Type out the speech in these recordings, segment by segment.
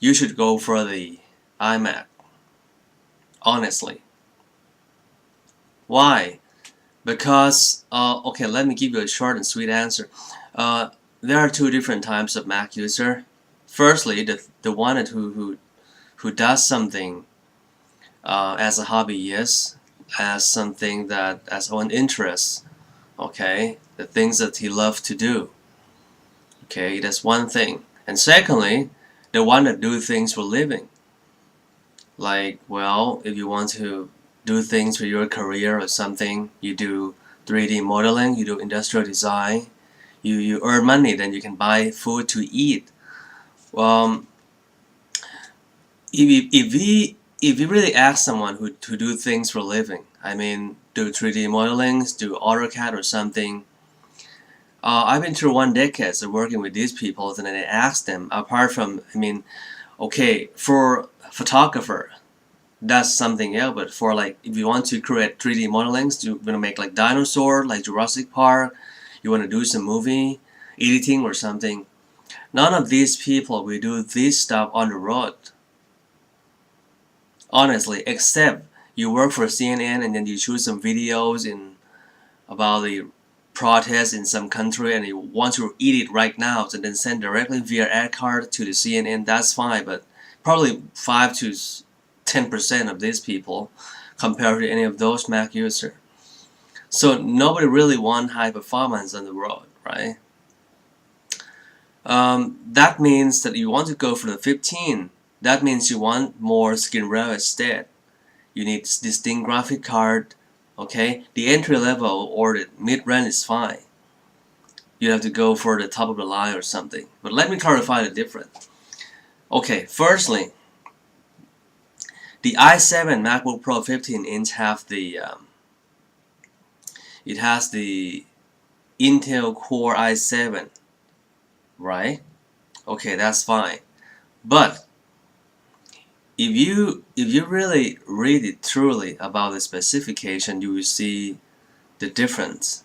you should go for the iMac. Honestly. Why? Because, okay, let me give you a short and sweet answer. There are two different types of Mac user. Firstly, the one who does something as a hobby, yes, as something that as own interest, okay, the things that he loves to do. Okay, that's one thing. And secondly, the one that do things for living. Like, well, if you want to do things for your career or something, you do 3D modeling, you do industrial design, you earn money, then you can buy food to eat. Well, if we really ask someone who to do things for a living, I mean, do 3D modeling, do AutoCAD or something, I've been through 1 decade of working with these people, and then I asked them, apart from, I mean, okay, for photographer, that's something else, but for like, if you want to create 3D modelings, you want to make like dinosaur, like Jurassic Park, you want to do some movie, editing or something, none of these people will do this stuff on the road. Honestly, except you work for CNN and then you shoot some videos in about the protest in some country and you want to eat it right now and then send directly via ad card to the CNN, that's fine, but probably 5 to 10% of these people compared to any of those Mac users. So nobody really wants high performance on the road, right? That means that you want to go for the 15. That means you want more skin real estate. You need distinct graphic card. Okay, the entry level or the mid range is fine. You have to go for the top of the line or something. But let me clarify the difference. Okay, firstly, the i7 MacBook Pro 15-inch have the it has the Intel Core i7, right? Okay, that's fine. But if you really read it truly about the specification, you will see the difference.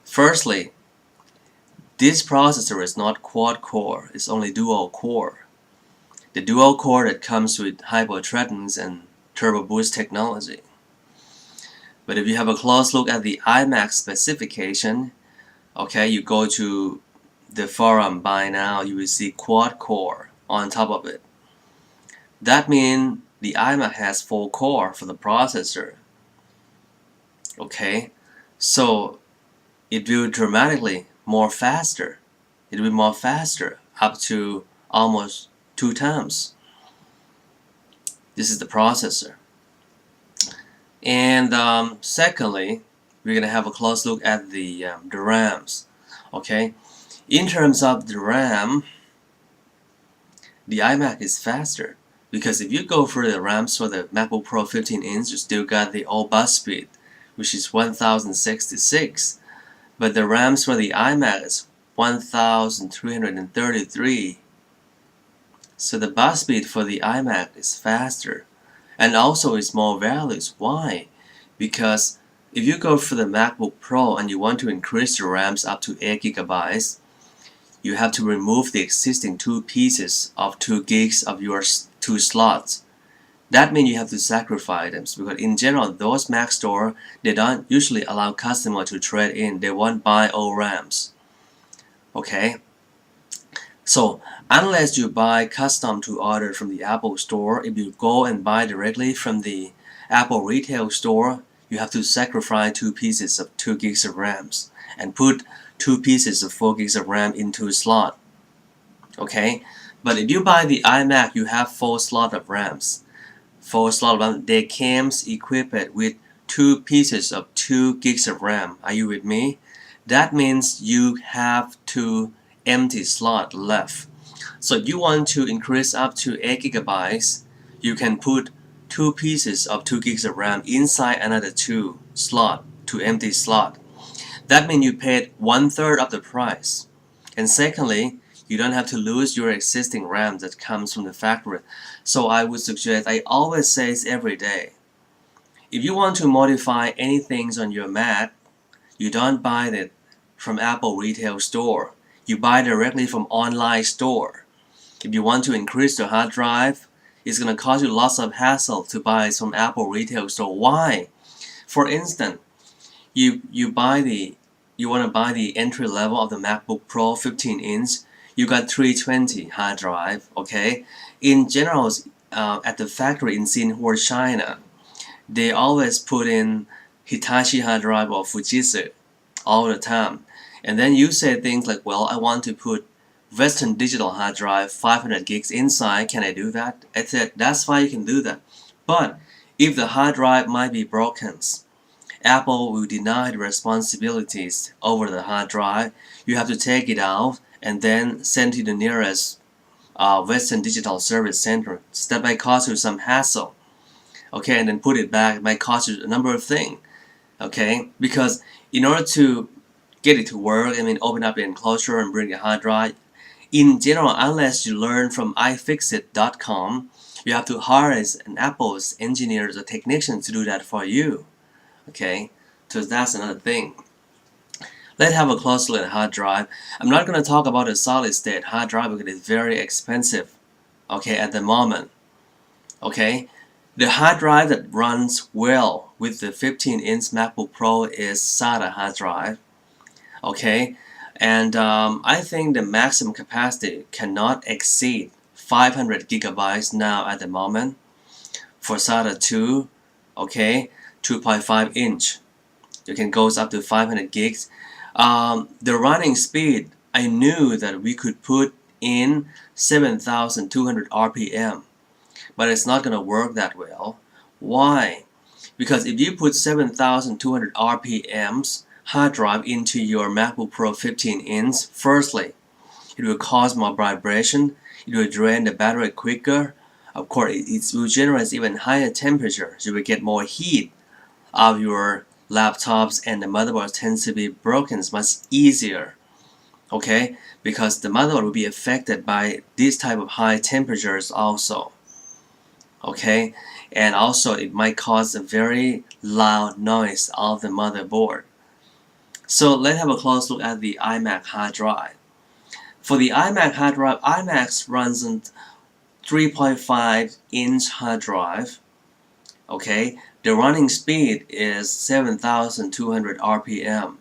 Firstly, this processor is not quad core, it's only dual core. The dual core that comes with hyper-threadings and turbo boost technology. But if you have a close look at the iMac specification, okay, you go to the forum by now, you will see quad core on top of it. That means the iMac has 4 core for the processor. Okay, so it will dramatically more faster. It will be more faster, up to almost 2 times. This is the processor. And secondly, we're gonna have a close look at the RAMs. Okay, in terms of the RAM, the iMac is faster because if you go for the RAMs for the MacBook Pro 15-inch, you still got the old bus speed, which is 1066, but the RAMs for the iMac is 1333. So the bus speed for the iMac is faster, and also it's more values. Why? Because if you go for the MacBook Pro and you want to increase your RAMs up to 8 gigabytes, you have to remove the existing 2 pieces of 2 gigs of your 2 slots. That means you have to sacrifice them because in general, those Mac store, they don't usually allow customer to trade in. They won't buy old RAMs. Okay? So unless you buy custom to order from the Apple store, if you go and buy directly from the Apple retail store, you have to sacrifice 2 pieces of 2 gigs of RAMs and put 2 pieces of 4 gigs of RAM into a slot. Okay, but if you buy the iMac, you have 4 slots of RAMs. 4 slots of RAM. They came equipped with 2 pieces of 2 gigs of RAM. Are you with me? That means you have 2 empty slots left. So if you want to increase up to 8 gigabytes, you can put 2 pieces of 2 gigs of RAM inside another 2 empty slot. That means you paid 1/3 of the price. And secondly, you don't have to lose your existing RAM that comes from the factory. So I would suggest, I always say it every day, if you want to modify anything on your Mac, you don't buy it from Apple retail store. You buy directly from online store. If you want to increase the hard drive, it's going to cost you lots of hassle to buy from Apple retail store. Why? For instance, you want to buy the entry level of the MacBook Pro 15-inch. You got 320 hard drive. Okay, in general, at the factory in Xinhua, China, they always put in Hitachi hard drive or Fujitsu all the time. And then you say things like, well, I want to put Western Digital hard drive 500 gigs inside. Can I do that? I said, that's fine, you can do that. But if the hard drive might be broken, Apple will deny the responsibilities over the hard drive. You have to take it out and then send to the nearest Western Digital Service Center. That might cost you some hassle. Okay, and then put it back. It might cost you a number of things. Okay, because in order to get it to work, open up the enclosure and bring the hard drive, in general, unless you learn from iFixit.com, you have to hire an Apple's engineers or technicians to do that for you. Okay, so that's another thing. Let's have a closer look at hard drive. I'm not going to talk about a solid state hard drive because it's very expensive. Okay, at the moment. Okay, the hard drive that runs well with the 15-inch MacBook Pro is SATA hard drive. Okay, and I think the maximum capacity cannot exceed 500 gigabytes now at the moment for SATA 2. Okay, 2.5 inch. You can go up to 500 gigs. The running speed, I knew that we could put in 7,200 RPM, but it's not going to work that well. Why? Because if you put 7,200 RPMs hard drive into your MacBook Pro 15-inch, firstly, it will cause more vibration, it will drain the battery quicker. Of course, it will generate even higher temperature, so you will get more heat of your laptops, and the motherboard tends to be broken much easier. Okay, because the motherboard will be affected by this type of high temperatures also. Okay, and also it might cause a very loud noise of the motherboard. So let's have a close look at the iMac hard drive. For the iMac hard drive, iMac runs on 3.5-inch hard drive. Okay, the running speed is 7,200 RPM.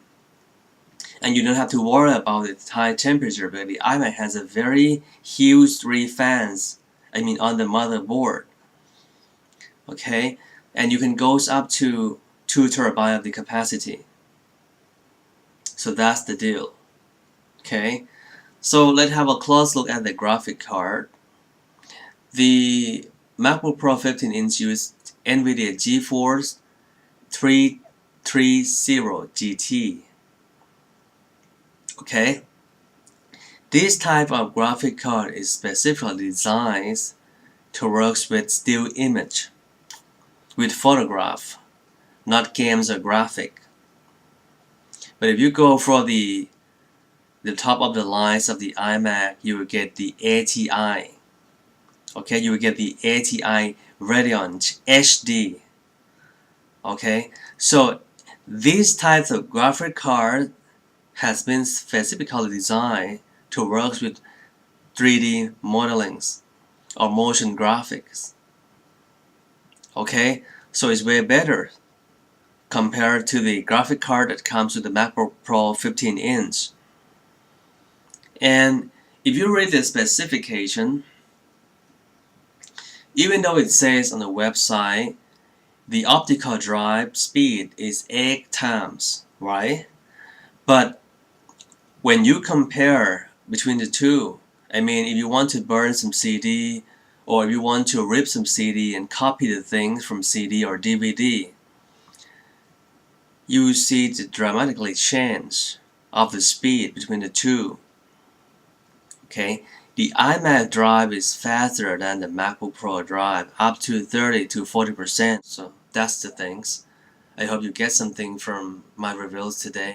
And you don't have to worry about the high temperature, but the iMac has a very huge 3 fans, on the motherboard. Okay, and you can go up to 2 terabyte of the capacity. So that's the deal. Okay, so let's have a close look at the graphic card. The MacBook Pro 15-inch uses NVIDIA GeForce 330 GT. Okay, this type of graphic card is specifically designed to work with still image, with photograph, not games or graphic. But if you go for the top of the lines of the iMac, you will get the ATI. Okay, you will get the ATI Radeon HD. Okay, so these types of graphic card has been specifically designed to work with 3D modelings or motion graphics. Okay, so it's way better compared to the graphic card that comes with the MacBook Pro 15-inch. And if you read the specification, even though it says on the website the optical drive speed is 8 times, right? But when you compare between the two, if you want to burn some CD, or if you want to rip some CD and copy the things from CD or DVD, you see the dramatically change of the speed between the two. Okay, the iMac drive is faster than the MacBook Pro drive, up to 30 to 40%. So that's the things. I hope you get something from my reviews today.